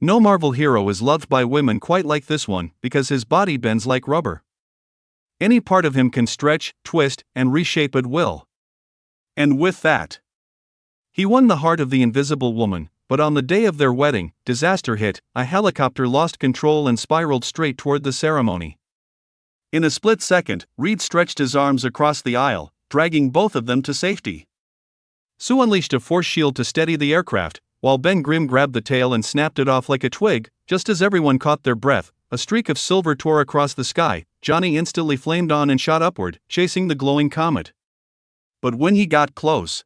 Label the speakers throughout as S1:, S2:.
S1: No Marvel hero is loved by women quite like this one because his body bends like rubber. Any part of him can stretch, twist, and reshape at will. And with that, he won the heart of the Invisible Woman, but on the day of their wedding, disaster hit, a helicopter lost control and spiraled straight toward the ceremony. In a split second, Reed stretched his arms across the aisle, dragging both of them to safety. Sue unleashed a force shield to steady the aircraft, while Ben Grimm grabbed the tail and snapped it off like a twig. Just as everyone caught their breath, a streak of silver tore across the sky. Johnny instantly flamed on and shot upward, chasing the glowing comet. But when he got close,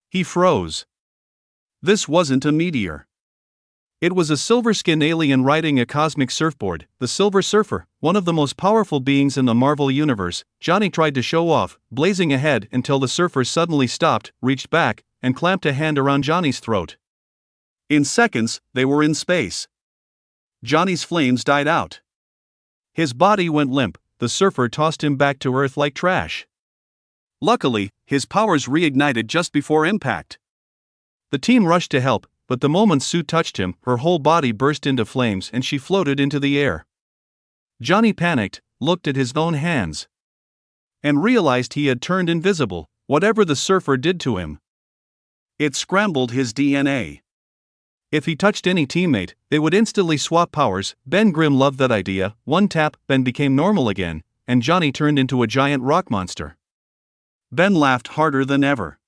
S1: he froze. This wasn't a meteor. It was a silver-skinned alien riding a cosmic surfboard, the Silver Surfer, one of the most powerful beings in the Marvel Universe. Johnny tried to show off, blazing ahead until the surfer suddenly stopped, reached back, and clamped a hand around Johnny's throat. In seconds, they were in space. Johnny's flames died out. His body went limp, the surfer tossed him back to Earth like trash. Luckily, his powers reignited just before impact. The team rushed to help, but the moment Sue touched him, her whole body burst into flames and she floated into the air. Johnny panicked, looked at his own hands, and realized he had turned invisible, whatever the surfer did to him. It scrambled his DNA. If he touched any teammate, they would instantly swap powers. Ben Grimm loved that idea. One tap, Ben became normal again, and Johnny turned into a giant rock monster. Ben laughed harder than ever.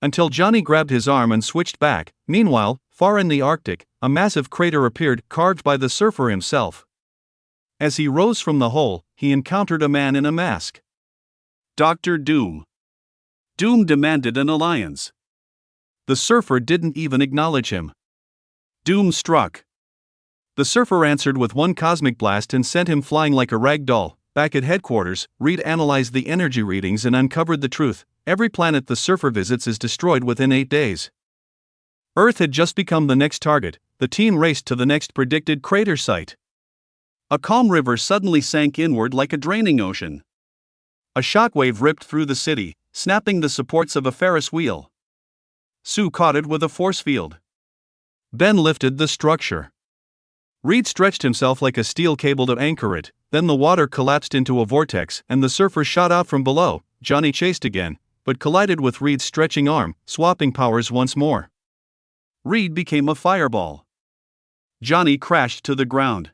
S1: Until Johnny grabbed his arm and switched back. Meanwhile, far in the Arctic, a massive crater appeared, carved by the surfer himself. As he rose from the hole, he encountered a man in a mask. Dr. Doom. Doom demanded an alliance. The surfer didn't even acknowledge him. Doom struck. The surfer answered with one cosmic blast and sent him flying like a rag doll. Back at headquarters, Reed analyzed the energy readings and uncovered the truth. Every planet the surfer visits is destroyed within 8 days. Earth had just become the next target. The team raced to the next predicted crater site. A calm river suddenly sank inward like a draining ocean. A shockwave ripped through the city, snapping the supports of a Ferris wheel. Sue caught it with a force field. Ben lifted the structure. Reed stretched himself like a steel cable to anchor it. Then the water collapsed into a vortex and the surfer shot out from below. Johnny chased again, but collided with Reed's stretching arm, swapping powers once more. Reed became a fireball. Johnny crashed to the ground.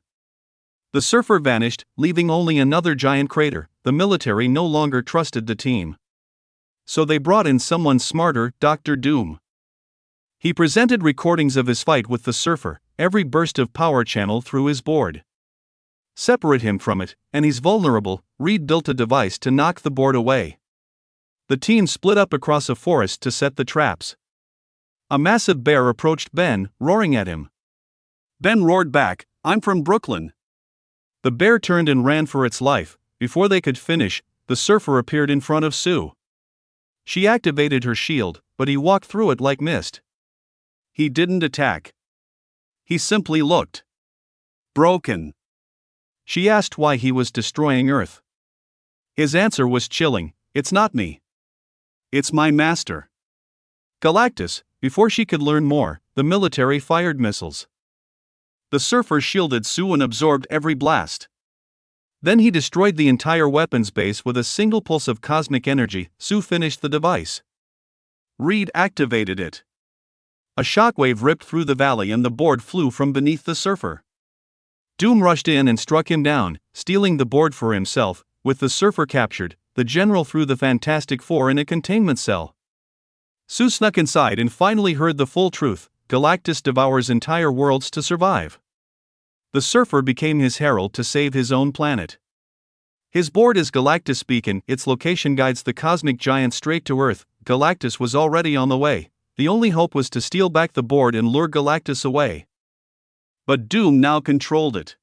S1: The surfer vanished, leaving only another giant crater. The military no longer trusted the team. So they brought in someone smarter, Dr. Doom. He presented recordings of his fight with the surfer, every burst of power channeled through his board. Separate him from it, and he's vulnerable. Reed built a device to knock the board away. The team split up across a forest to set the traps. A massive bear approached Ben, roaring at him. Ben roared back, "I'm from Brooklyn." The bear turned and ran for its life. Before they could finish, the surfer appeared in front of Sue. She activated her shield, but he walked through it like mist. He didn't attack. He simply looked broken. She asked why he was destroying Earth. His answer was chilling, "It's not me. It's my master, Galactus." Before she could learn more, the military fired missiles. The surfer shielded Sue and absorbed every blast. Then he destroyed the entire weapons base with a single pulse of cosmic energy. Sue finished the device. Reed activated it. A shockwave ripped through the valley and the board flew from beneath the surfer. Doom rushed in and struck him down, stealing the board for himself. With the surfer captured, the general threw the Fantastic Four in a containment cell. Sue snuck inside and finally heard the full truth: Galactus devours entire worlds to survive. The surfer became his herald to save his own planet. His board is Galactus Beacon, its location guides the cosmic giant straight to Earth. Galactus was already on the way. The only hope was to steal back the board and lure Galactus away. But Doom now controlled it.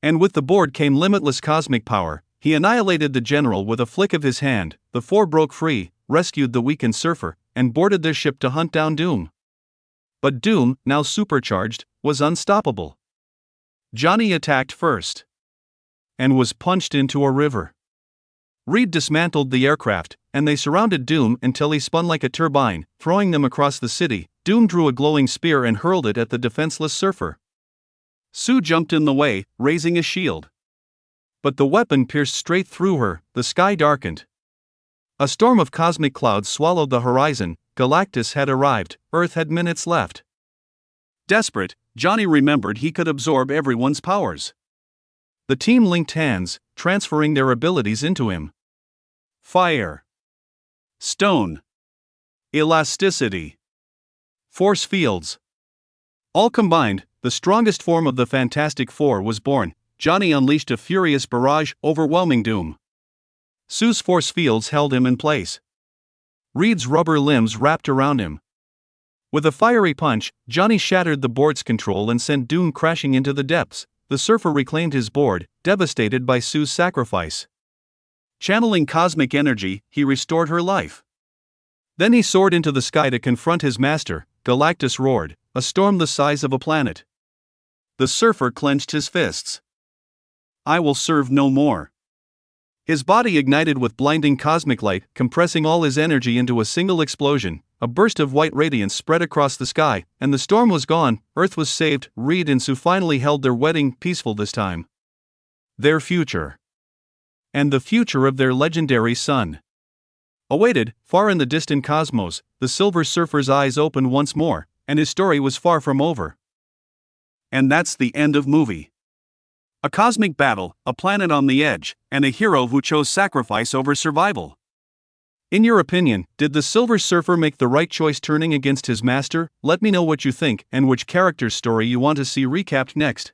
S1: And with the board came limitless cosmic power. He annihilated the general with a flick of his hand. The four broke free, rescued the weakened surfer, and boarded their ship to hunt down Doom. But Doom, now supercharged, was unstoppable. Johnny attacked first and was punched into a river. Reed dismantled the aircraft, and they surrounded Doom until he spun like a turbine, throwing them across the city. Doom drew a glowing spear and hurled it at the defenseless surfer. Sue jumped in the way, raising a shield. But the weapon pierced straight through her, the sky darkened. A storm of cosmic clouds swallowed the horizon. Galactus had arrived, Earth had minutes left. Desperate, Johnny remembered he could absorb everyone's powers. The team linked hands, transferring their abilities into him. Fire. Stone. Elasticity. Force fields. All combined, the strongest form of the Fantastic Four was born. Johnny unleashed a furious barrage, overwhelming Doom. Sue's force fields held him in place. Reed's rubber limbs wrapped around him. With a fiery punch, Johnny shattered the board's control and sent Doom crashing into the depths. The surfer reclaimed his board, devastated by Sue's sacrifice. Channeling cosmic energy, he restored her life. Then he soared into the sky to confront his master. Galactus roared, a storm the size of a planet. The surfer clenched his fists. I will serve no more. His body ignited with blinding cosmic light, compressing all his energy into a single explosion. A burst of white radiance spread across the sky, and the storm was gone. Earth was saved. Reed and Sue finally held their wedding, peaceful this time. Their future. And the future of their legendary son. Awaited, far in the distant cosmos, the Silver Surfer's eyes opened once more, and his story was far from over. And that's the end of movie. A cosmic battle, a planet on the edge, and a hero who chose sacrifice over survival. In your opinion, did the Silver Surfer make the right choice turning against his master? Let me know what you think and which character's story you want to see recapped next.